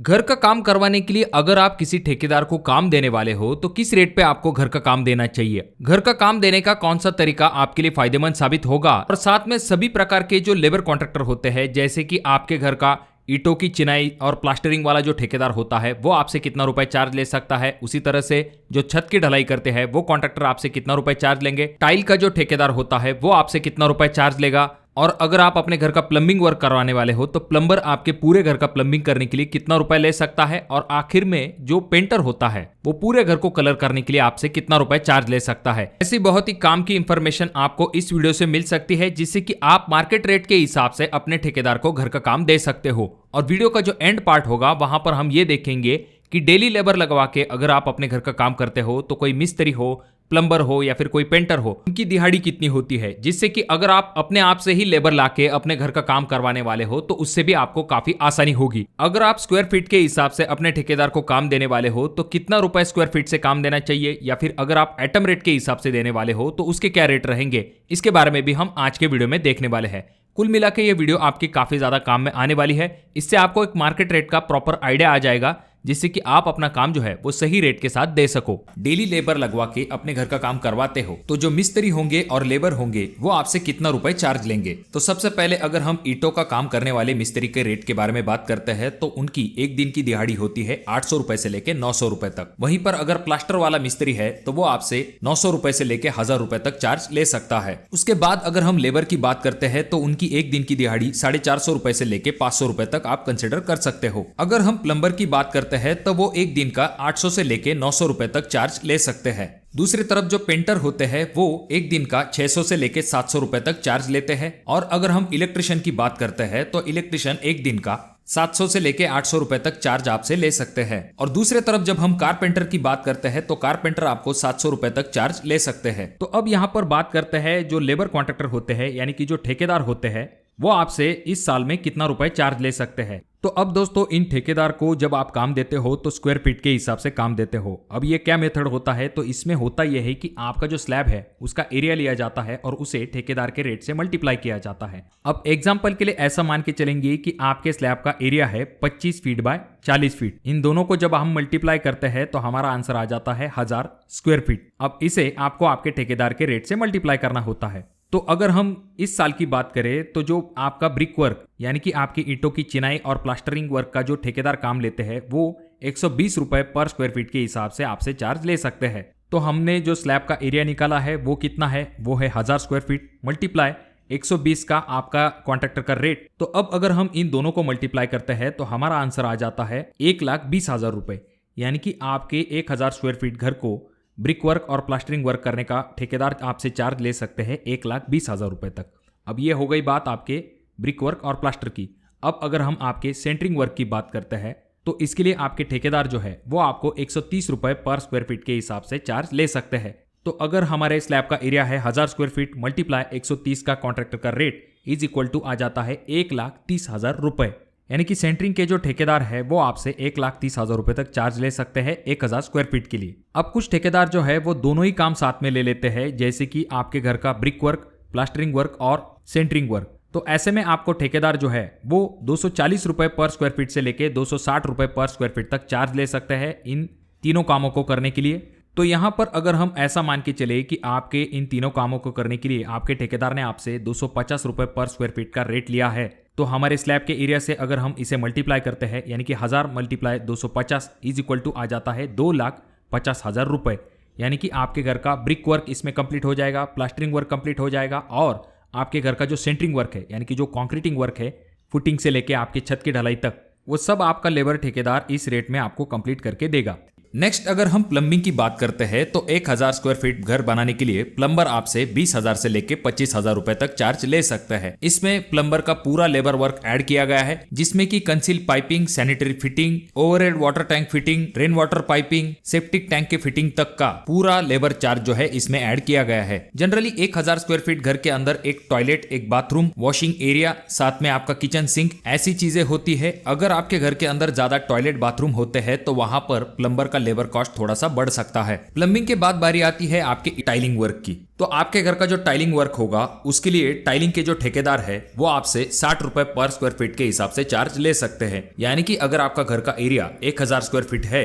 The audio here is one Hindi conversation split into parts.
घर का काम करवाने के लिए अगर आप किसी ठेकेदार को काम देने वाले हो तो किस रेट पे आपको घर का काम देना चाहिए, घर का काम देने का कौन सा तरीका आपके लिए फायदेमंद साबित होगा, और साथ में सभी प्रकार के जो लेबर कॉन्ट्रैक्टर होते हैं जैसे कि आपके घर का ईंटों की चिनाई और प्लास्टरिंग वाला जो ठेकेदार होता है वो आपसे कितना रुपए चार्ज ले सकता है, उसी तरह से जो छत की ढलाई करते हैं वो कॉन्ट्रैक्टर आपसे कितना रुपए चार्ज लेंगे, टाइल का जो ठेकेदार होता है वो आपसे कितना रुपए चार्ज लेगा, और अगर आप अपने घर का प्लम्बिंग वर्क करवाने वाले हो तो प्लम्बर आपके पूरे घर का प्लम्बिंग करने के लिए कितना रुपए ले सकता है, और आखिर में जो पेंटर होता है वो पूरे घर को कलर करने के लिए आपसे कितना रुपए चार्ज ले सकता है। ऐसी बहुत ही काम की इंफॉर्मेशन आपको इस वीडियो से मिल सकती है जिससे कि आप मार्केट रेट के हिसाब से अपने ठेकेदार को घर का काम दे सकते हो। और वीडियो का जो एंड पार्ट होगा वहां पर हम ये देखेंगे कि डेली लेबर लगवा के अगर आप अपने घर का काम करते हो तो कोई मिस्त्री हो, प्लम्बर हो या फिर कोई पेंटर हो, उनकी दिहाड़ी कितनी होती है, जिससे कि अगर आप अपने आप से ही लेबर लाके अपने घर का काम करवाने वाले हो तो उससे भी आपको काफी आसानी होगी। अगर आप स्क्वायर फीट के हिसाब से अपने ठेकेदार को काम देने वाले हो तो कितना रुपए स्क्वायर फीट से काम देना चाहिए, या फिर अगर आप एटम रेट के हिसाब से देने वाले हो तो उसके क्या रेट रहेंगे, इसके बारे में भी हम आज के वीडियो में देखने वाले हैं। कुल मिला के ये वीडियो आपकी काफी ज्यादा काम में आने वाली है। इससे आपको एक मार्केट रेट का प्रॉपर आइडिया आ जाएगा जिससे कि आप अपना काम जो है वो सही रेट के साथ दे सको। डेली लेबर लगवा के अपने घर का काम करवाते हो तो जो मिस्त्री होंगे और लेबर होंगे वो आपसे कितना रुपए चार्ज लेंगे। तो सबसे पहले अगर हम ईंटों का काम करने वाले मिस्त्री के रेट के बारे में बात करते हैं तो उनकी एक दिन की दिहाड़ी होती है 800 रुपए से लेके 900 रुपए तक। वहीं पर अगर प्लास्टर वाला मिस्त्री है तो वो आपसे 900 रुपए से लेके 1000 रुपए तक चार्ज ले सकता है। उसके बाद अगर हम लेबर की बात करते हैं तो उनकी एक दिन की दिहाड़ी 450 रुपए से लेके 500 रुपए तक आप कंसिडर कर सकते हो। अगर हम प्लम्बर की बात करते हैं तो वो एक दिन का 800 से लेके 900 रुपए तक चार्ज ले सकते हैं। दूसरी तरफ जो पेंटर होते हैं वो एक दिन का 600 से लेके 700 रुपए तक चार्ज लेते हैं। और अगर हम इलेक्ट्रिशियन की बात करते हैं तो इलेक्ट्रिशियन एक दिन का 700 से लेके 800 रुपए तक चार्ज आपसे ले सकते हैं। और दूसरे तरफ जब हम कारपेंटर की बात करते हैं तो कारपेंटर आपको 700 रुपए तक चार्ज ले सकते हैं। तो अब यहाँ पर बात करते हैं जो लेबर कॉन्ट्रैक्टर होते हैं यानी कि जो ठेकेदार होते हैं वो आपसे इस साल में कितना रुपए चार्ज ले सकते हैं। तो अब दोस्तों इन ठेकेदार को जब आप काम देते हो तो स्क्वायर फीट के हिसाब से काम देते हो। अब ये क्या मेथड होता है, तो इसमें होता यह है कि आपका जो स्लैब है उसका एरिया लिया जाता है और उसे ठेकेदार के रेट से मल्टीप्लाई किया जाता है। अब एग्जांपल के लिए ऐसा मान के चलेंगे कि आपके स्लैब का एरिया है 25 फीट बाय 40 फीट। इन दोनों को जब हम मल्टीप्लाई करते हैं तो हमारा आंसर आ जाता है 1000 स्क्वायर फीट। अब इसे आपको आपके ठेकेदार के रेट से मल्टीप्लाई करना होता है। तो अगर हम इस साल की बात करें तो जो आपका ब्रिक वर्क यानी कि आपकी ईंटों की चिनाई और प्लास्टरिंग वर्क का जो ठेकेदार काम लेते हैं वो 120 रुपए पर स्क्वायर फीट के हिसाब से आपसे चार्ज ले सकते हैं। तो हमने जो स्लैब का एरिया निकाला है वो कितना है, वो है 1000 स्क्वायर फीट मल्टीप्लाई 120 का आपका कॉन्ट्रैक्टर का रेट। तो अब अगर हम इन दोनों को मल्टीप्लाई करते हैं तो हमारा आंसर आ जाता है 1,20,000 रुपए। यानी कि आपके 1000 स्क्वायर फीट घर को ब्रिक वर्क और प्लास्टरिंग वर्क करने का ठेकेदार आपसे चार्ज ले सकते हैं 1,20,000 रुपए तक। अब ये हो गई बात आपके ब्रिक वर्क और प्लास्टर की। अब अगर हम आपके सेंटरिंग वर्क की बात करते हैं तो इसके लिए आपके ठेकेदार जो है वो आपको 130 रुपए पर स्क्वायर फीट के हिसाब से चार्ज ले सकते हैं। तो अगर हमारे स्लैब का एरिया है 1000 स्क्वायर फीट मल्टीप्लाई 130 का कॉन्ट्रैक्टर का रेट इज इक्वल टू आ जाता है 1,30,000 रुपए। यानी कि सेंटरिंग के जो ठेकेदार है वो आपसे 1,30,000 रुपए तक चार्ज ले सकते हैं 1000 स्क्वायर फीट के लिए। अब कुछ ठेकेदार जो है वो दोनों ही काम साथ में ले लेते हैं, जैसे कि आपके घर का ब्रिक वर्क, प्लास्टरिंग वर्क और सेंटरिंग वर्क। तो ऐसे में आपको ठेकेदार जो है वो 240 रुपए पर स्क्वायर फीट से लेके 260 रुपए पर स्क्वायर फीट तक चार्ज ले सकते हैं इन तीनों कामों को करने के लिए। तो यहाँ पर अगर हम ऐसा मान के चले कि आपके इन तीनों कामों को करने के लिए आपके ठेकेदार ने आपसे 250 रुपए पर स्क्वायर फीट का रेट लिया है, तो हमारे स्लैब के एरिया से अगर हम इसे मल्टीप्लाई करते हैं यानी कि 1000 मल्टीप्लाई 250 इज इक्वल टू आ जाता है 2,50,000 रुपए। यानी कि आपके घर का ब्रिक वर्क इसमें कंप्लीट हो जाएगा, प्लास्टरिंग वर्क कंप्लीट हो जाएगा और आपके घर का जो सेंटरिंग वर्क है यानी कि जो कॉन्क्रीटिंग वर्क है फुटिंग से लेके आपकी छत की ढलाई तक, वो सब आपका लेबर ठेकेदार इस रेट में आपको कंप्लीट करके देगा। नेक्स्ट अगर हम प्लम्बिंग की बात करते हैं तो 1000 स्क्वायर फीट घर बनाने के लिए प्लम्बर आपसे 20,000 से लेके 25,000 रुपए तक चार्ज ले सकता है। इसमें प्लम्बर का पूरा लेबर वर्क ऐड किया गया है जिसमें कि conceal piping, sanitary fitting, overhead water tank fitting, rain water piping, septic tank के फिटिंग तक का पूरा लेबर चार्ज जो है इसमें ऐड किया गया है। जनरली 1000 स्क्वायर फीट घर के अंदर एक टॉयलेट, एक बाथरूम, वॉशिंग एरिया, साथ में आपका किचन सिंक ऐसी चीजें होती है। अगर आपके घर के अंदर ज्यादा टॉयलेट बाथरूम होते हैं तो वहां पर प्लम्बर का लेबर कॉस्ट थोड़ा सा बढ़ सकता है। प्लम्बिंग के बाद बारी आती है आपके टाइलिंग वर्क की। तो आपके घर का जो टाइलिंग वर्क होगा उसके लिए टाइलिंग के जो ठेकेदार है वो आपसे 60 रुपए पर स्क्वायर फीट के हिसाब से चार्ज ले सकते हैं। यानी कि अगर आपका घर का एरिया 1000 स्क्वायर फीट है,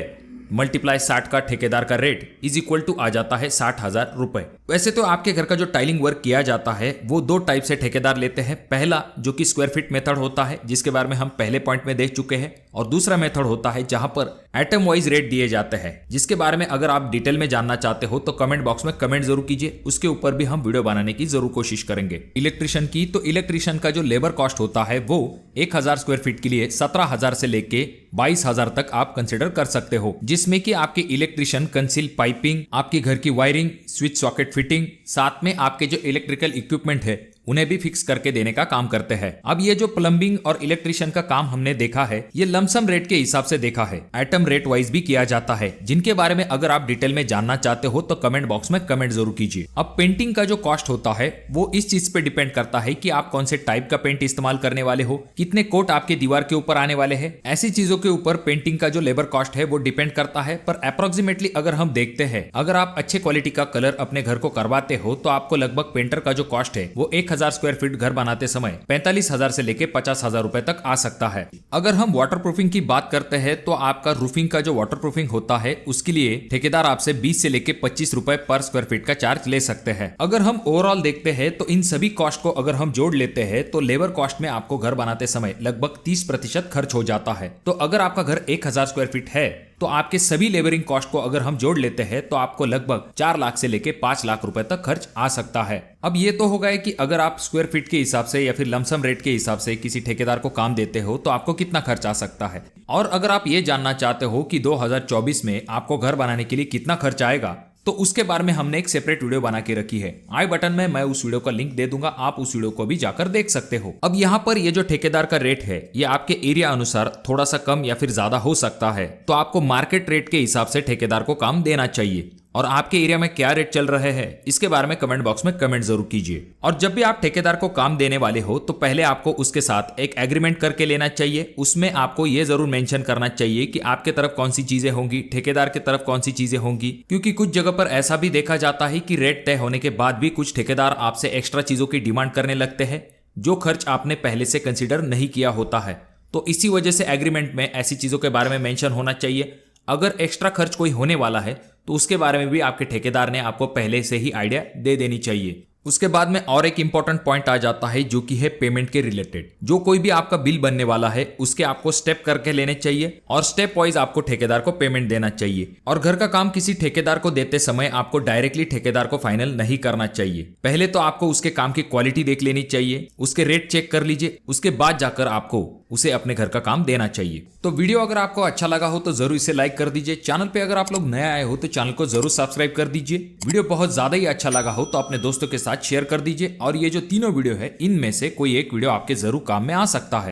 मल्टीप्लाई 60 का ठेकेदार का रेट इज इक्वल टू आ जाता है 60,000 रुपए। वैसे तो आपके घर का जो टाइलिंग वर्क किया जाता है वो दो टाइप से ठेकेदार लेते हैं। पहला जो कि स्क्वायर फीट मेथड होता है, जिसके बारे में हम पहले पॉइंट में देख चुके हैं, और दूसरा मेथड होता है जहां पर एटम वाइज रेट दिए जाते हैं, जिसके बारे में अगर आप डिटेल में जानना चाहते हो तो कमेंट बॉक्स में कमेंट जरूर कीजिए। उसके ऊपर भी हम वीडियो बनाने की जरूर कोशिश करेंगे। इलेक्ट्रिशियन की तो इलेक्ट्रिशियन का जो लेबर कॉस्ट होता है वो 1000 स्क्वायर फीट के लिए 17,000 से लेके 22,000 तक आप कंसिडर कर सकते हो, जिसमें कि आपके इलेक्ट्रिशियन कंसील पाइपिंग, आपके घर की वायरिंग, स्विच सॉकेट फिटिंग, साथ में आपके जो इलेक्ट्रिकल इक्विपमेंट है उन्हें भी फिक्स करके देने का काम करते हैं। अब ये जो प्लम्बिंग और इलेक्ट्रिशियन का काम हमने देखा है ये लमसम रेट के हिसाब से देखा है, एटम रेट वाइज भी किया जाता है, जिनके बारे में अगर आप डिटेल में जानना चाहते हो तो कमेंट बॉक्स में कमेंट जरूर कीजिए। अब पेंटिंग का जो कॉस्ट होता है वो इस चीज पे डिपेंड करता है कि आप कौन से टाइप का पेंट इस्तेमाल करने वाले हो, कितने कोट आपके दीवार के ऊपर आने वाले हैं, ऐसी चीजों के ऊपर पेंटिंग का जो लेबर कॉस्ट है वो डिपेंड करता है। पर अप्रोक्सीमेटली अगर हम देखते हैं, अगर आप अच्छे क्वालिटी का कलर अपने घर को करवाते हो तो आपको लगभग पेंटर का जो कॉस्ट है वो 1000 स्क्वायर फीट घर बनाते समय 45,000 से लेके 50,000 रुपए तक आ सकता है। अगर हम वाटरप्रूफिंग की बात करते हैं तो आपका रूफिंग का जो वाटरप्रूफिंग होता है उसके लिए ठेकेदार आपसे 20 से लेके 25 रुपए पर स्क्वायर फीट का चार्ज ले सकते हैं। अगर हम ओवरऑल देखते हैं तो इन सभी कॉस्ट को अगर हम जोड़ लेते हैं तो लेबर कॉस्ट में आपको घर बनाते समय लगभग 30% खर्च हो जाता है। तो अगर आपका घर 1000 स्क्वायर फीट है तो आपके सभी लेबरिंग कॉस्ट को अगर हम जोड़ लेते हैं तो आपको लगभग 4 लाख से लेके 5 लाख रुपए तक खर्च आ सकता है। अब ये तो हो गया कि अगर आप स्क्वायर फीट के हिसाब से या फिर लमसम रेट के हिसाब से किसी ठेकेदार को काम देते हो तो आपको कितना खर्च आ सकता है। और अगर आप ये जानना चाहते हो कि 2024 में आपको घर बनाने के लिए कितना खर्च आएगा तो उसके बारे में हमने एक सेपरेट वीडियो बना के रखी है। आई बटन में मैं उस वीडियो का लिंक दे दूंगा, आप उस वीडियो को भी जाकर देख सकते हो। अब यहाँ पर ये जो ठेकेदार का रेट है ये आपके एरिया अनुसार थोड़ा सा कम या फिर ज्यादा हो सकता है, तो आपको मार्केट रेट के हिसाब से ठेकेदार को काम देना चाहिए। और आपके एरिया में क्या रेट चल रहे हैं इसके बारे में कमेंट बॉक्स में कमेंट जरूर कीजिए। और जब भी आप ठेकेदार को काम देने वाले हो तो पहले आपको उसके साथ एक एग्रीमेंट करके लेना चाहिए। उसमें आपको ये जरूर मेंशन करना चाहिए कि आपके तरफ कौन सी चीजें होंगी, ठेकेदार की तरफ कौन सी चीजें होंगी, क्योंकि कुछ जगह पर ऐसा भी देखा जाता है कि रेट तय होने के बाद भी कुछ ठेकेदार आपसे एक्स्ट्रा चीजों की डिमांड करने लगते हैं जो खर्च आपने पहले से कंसिडर नहीं किया होता है। तो इसी वजह से एग्रीमेंट में ऐसी चीजों के बारे में मेंशन होना चाहिए। अगर एक्स्ट्रा खर्च कोई होने वाला है तो उसके बारे में भी आपके ठेकेदार ने आपको पहले से ही आइडिया दे देनी चाहिए। उसके बाद में और एक इंपॉर्टेंट पॉइंट आ जाता है जो कि है पेमेंट के रिलेटेड। जो कोई भी आपका बिल बनने वाला है उसके आपको स्टेप करके लेने चाहिए और स्टेप वाइज आपको ठेकेदार को पेमेंट देना चाहिए। और घर का काम किसी ठेकेदार को देते समय आपको डायरेक्टली ठेकेदार को फाइनल नहीं करना चाहिए। पहले तो आपको उसके काम की क्वालिटी देख लेनी चाहिए, उसके रेट चेक कर लीजिए, उसके बाद जाकर आपको उसे अपने घर का काम देना चाहिए। तो वीडियो अगर आपको अच्छा लगा हो तो जरूर इसे लाइक कर दीजिए। चैनल पे अगर आप लोग नए आए हो तो चैनल को जरूर सब्सक्राइब कर दीजिए। वीडियो बहुत ज्यादा ही अच्छा लगा हो तो अपने दोस्तों के साथ शेयर कर दीजिए। और ये जो तीनों वीडियो है इनमें से कोई एक वीडियो आपके जरूर काम में आ सकता है।